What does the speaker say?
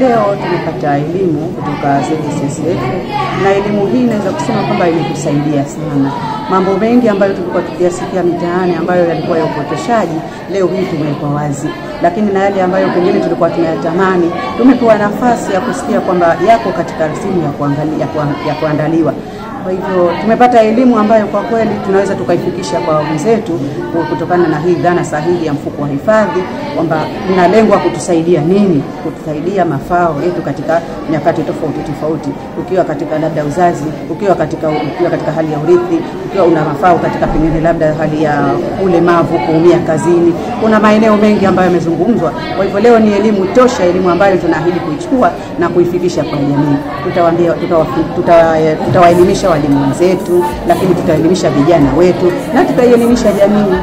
leo tumepata elimu kutoka ZSSF, na elimu hii naweza kusema kwamba imetusaidia sana. Mambo mengi ambayo tulikuwa tukiyasikia mitaani ambayo yalikuwa ya upotoshaji, leo hii tumewekwa wazi. Lakini na yale ambayo pengine tulikuwa tunayatamani, tumepewa nafasi ya kusikia kwamba yako katika rasimu ya kuandaliwa. Kwa hivyo tumepata elimu ambayo kwa kweli tunaweza tukaifikisha kwa wenzetu kutokana na hii dhana sahihi ya mfuko wa hifadhi, kwamba tunalengwa kutusaidia nini? Kutusaidia mafao yetu katika nyakati tofauti, ukiwa katika labda uzazi, ukiwa katika hali ya urithi, ukiwa una mafao katika pengine labda hali ya ulemavu, kuumia kazini. Kuna maeneo mengi ambayo yamezungumzwa. Kwa hivyo leo ni elimu tosha, elimu ambayo tunaahidi kuichukua na kuifikisha kwa jamii. Tutawaelimisha walimu wenzetu, lakini tutaelimisha vijana wetu na tutaielimisha jamii.